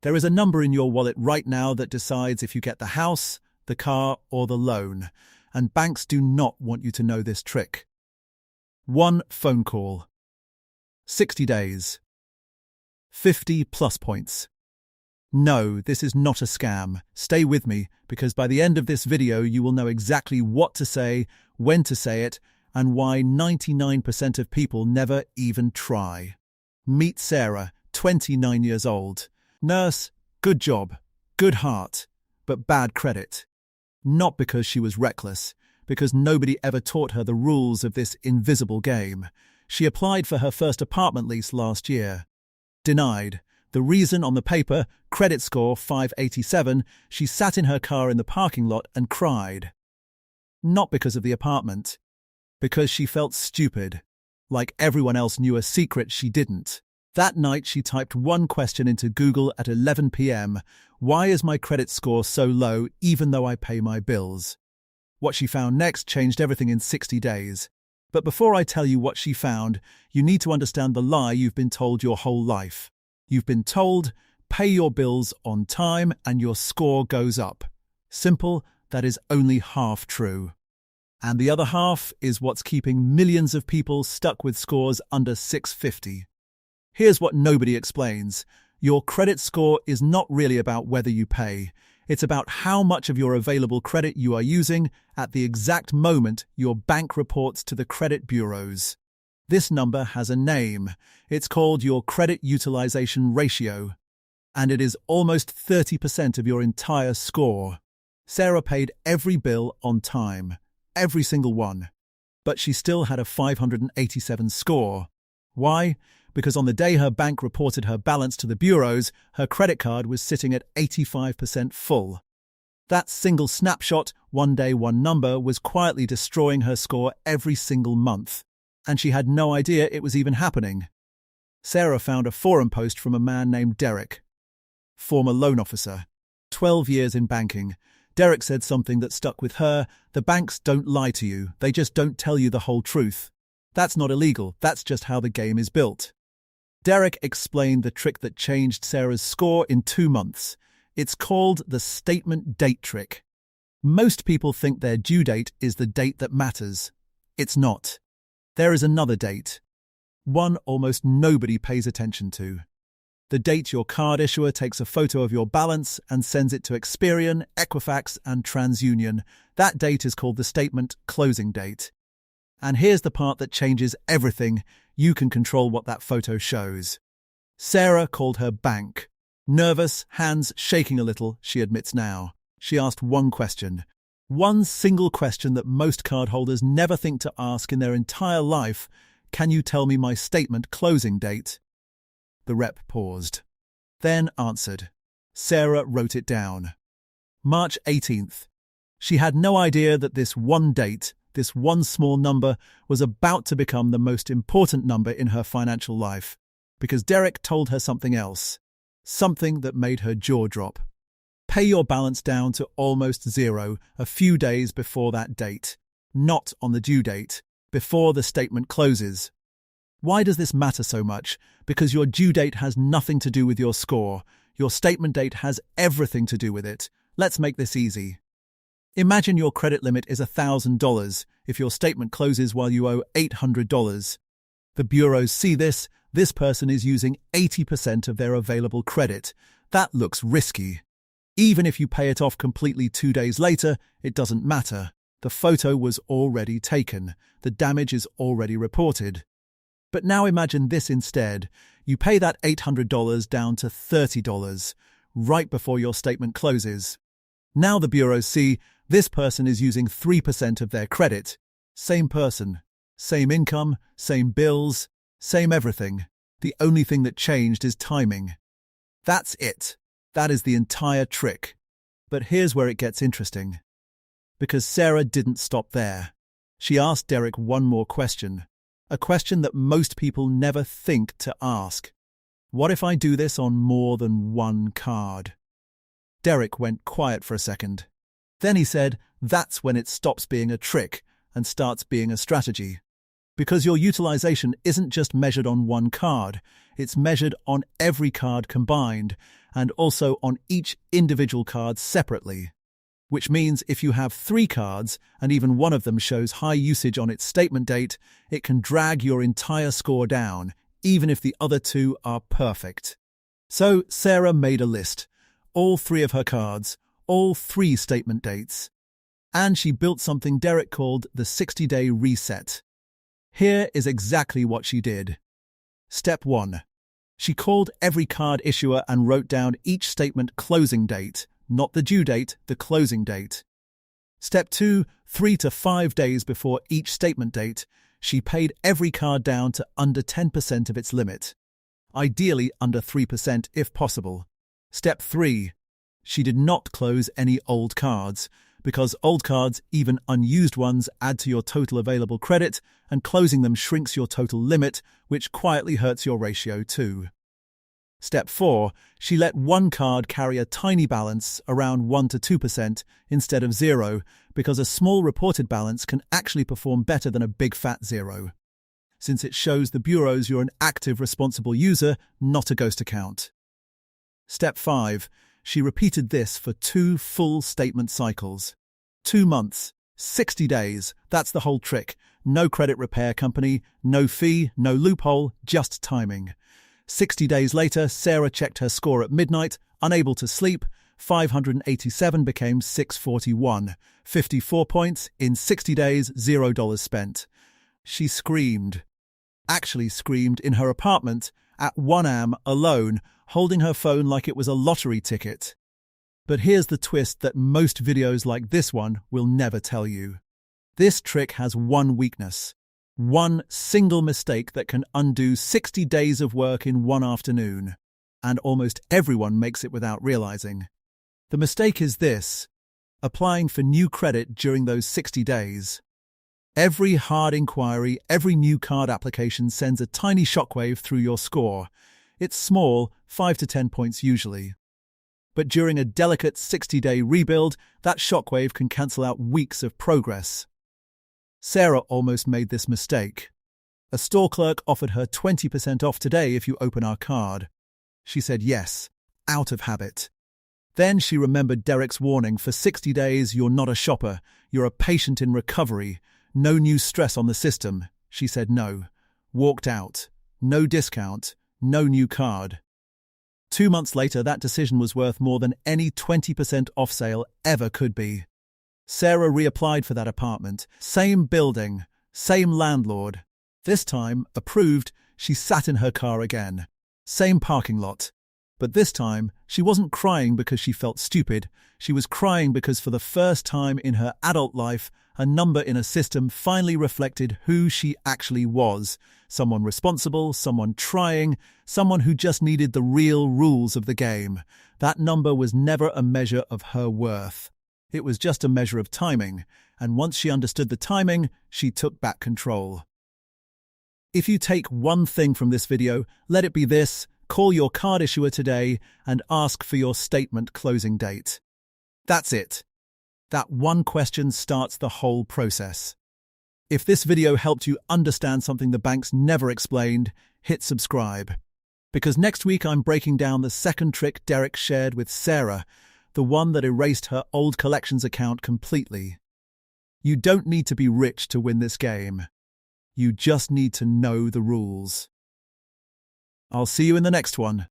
There is a number in your wallet right now that decides if you get the house, the car, or the loan, and banks do not want you to know this trick. One phone call. 60 days. 50 plus points. No, this is not a scam. Stay with me, because by the end of this video you will know exactly what to say, when to say it, and why 99% of people never even try. Meet Sarah, 29 years old. Nurse, good job, good heart, but bad credit. Not because she was reckless, because nobody ever taught her the rules of this invisible game. She applied for her first apartment lease last year. Denied. The reason on the paper, credit score 587, she sat in her car in the parking lot and cried. Not because of the apartment. Because she felt stupid. Like everyone else knew a secret she didn't. That night she typed one question into Google at 11 p.m. Why is my credit score so low even though I pay my bills? What she found next changed everything in 60 days. But before I tell you what she found, you need to understand the lie you've been told your whole life. You've been told, pay your bills on time and your score goes up. Simple, that is only half true. And the other half is what's keeping millions of people stuck with scores under 650. Here's what nobody explains. Your credit score is not really about whether you pay. It's about how much of your available credit you are using at the exact moment your bank reports to the credit bureaus. This number has a name. It's called your credit utilization ratio, and it is almost 30% of your entire score. Sarah paid every bill on time, every single one, but she still had a 587 score. Why? Because on the day her bank reported her balance to the bureaus, her credit card was sitting at 85% full. That single snapshot, one day, one number, was quietly destroying her score every single month. And she had no idea it was even happening. Sarah found a forum post from a man named Derek, former loan officer, 12 years in banking. Derek said something that stuck with her. The banks don't lie to you, they just don't tell you the whole truth. That's not illegal, that's just how the game is built. Derek explained the trick that changed Sarah's score in 2 months. It's called the statement date trick. Most people think their due date is the date that matters. It's not. There is another date. One almost nobody pays attention to. The date your card issuer takes a photo of your balance and sends it to Experian, Equifax, and TransUnion. That date is called the statement closing date. And here's the part that changes everything. You can control what that photo shows. Sarah called her bank. Nervous, hands shaking a little, she admits now. She asked one question. One single question that most cardholders never think to ask in their entire life. Can you tell me my statement closing date? The rep paused, then answered. Sarah wrote it down. March 18th. She had no idea that this one date, this one small number, was about to become the most important number in her financial life, because Derek told her something else, something that made her jaw drop. Pay your balance down to almost zero a few days before that date, not on the due date, before the statement closes. Why does this matter so much? Because your due date has nothing to do with your score. Your statement date has everything to do with it. Let's make this easy. Imagine your credit limit is $1,000 if your statement closes while you owe $800. The bureaus see this. This person is using 80% of their available credit. That looks risky. Even if you pay it off completely 2 days later, it doesn't matter. The photo was already taken. The damage is already reported. But now imagine this instead. You pay that $800 down to $30 right before your statement closes. Now the bureaus see this person is using 3% of their credit. Same person, same income, same bills, same everything. The only thing that changed is timing. That's it. That is the entire trick. But here's where it gets interesting. Because Sarah didn't stop there. She asked Derek one more question. A question that most people never think to ask. What if I do this on more than one card? Derek went quiet for a second. Then he said, that's when it stops being a trick and starts being a strategy. Because your utilization isn't just measured on one card, it's measured on every card combined. and also on each individual card separately. Which means if you have 3 cards and even one of them shows high usage on its statement date, it can drag your entire score down, even if the other 2 are perfect. So Sarah made a list, all 3 of her cards, all 3 statement dates. And she built something Derek called the 60-day reset. Here is exactly what she did. Step 1. She called every card issuer and wrote down each statement closing date, not the due date, the closing date. Step 2, 3 to 5 days before each statement date, she paid every card down to under 10% of its limit. Ideally under 3% if possible. Step 3, she did not close any old cards, because old cards, even unused ones, add to your total available credit, and closing them shrinks your total limit, which quietly hurts your ratio too. Step 4, she let one card carry a tiny balance, around 1 to 2%, instead of 0, because a small reported balance can actually perform better than a big fat 0, since it shows the bureaus you're an active, responsible user, not a ghost account. Step 5, she repeated this for 2 full statement cycles. 2 months, 60 days, that's the whole trick. No credit repair company, no fee, no loophole, just timing. 60 days later, Sarah checked her score at midnight, unable to sleep. 587 became 641. 54 points, in 60 days, $0 spent. She screamed. Actually screamed in her apartment, at 1 a.m. alone, holding her phone like it was a lottery ticket. But here's the twist that most videos like this one will never tell you. This trick has one weakness. One single mistake that can undo 60 days of work in one afternoon. And almost everyone makes it without realizing. The mistake is this: applying for new credit during those 60 days. Every hard inquiry, every new card application sends a tiny shockwave through your score. It's small, 5 to 10 points usually. But during a delicate 60-day rebuild, that shockwave can cancel out weeks of progress. Sarah almost made this mistake. A store clerk offered her 20% off today if you open our card. She said yes, out of habit. Then she remembered Derek's warning: for 60 days you're not a shopper, you're a patient in recovery. No new stress on the system. She said no. Walked out. No discount. No new card. 2 months later, that decision was worth more than any 20% off sale ever could be. Sarah reapplied for that apartment. Same building. Same landlord. This time, approved, she sat in her car again. Same parking lot. But this time, she wasn't crying because she felt stupid. She was crying because for the first time in her adult life, a number in a system finally reflected who she actually was. Someone responsible, someone trying, someone who just needed the real rules of the game. That number was never a measure of her worth. It was just a measure of timing, and once she understood the timing, she took back control. If you take one thing from this video, let it be this: call your card issuer today and ask for your statement closing date. That's it. That one question starts the whole process. If this video helped you understand something the banks never explained, hit subscribe. Because next week I'm breaking down the second trick Derek shared with Sarah, the one that erased her old collections account completely. You don't need to be rich to win this game. You just need to know the rules. I'll see you in the next one.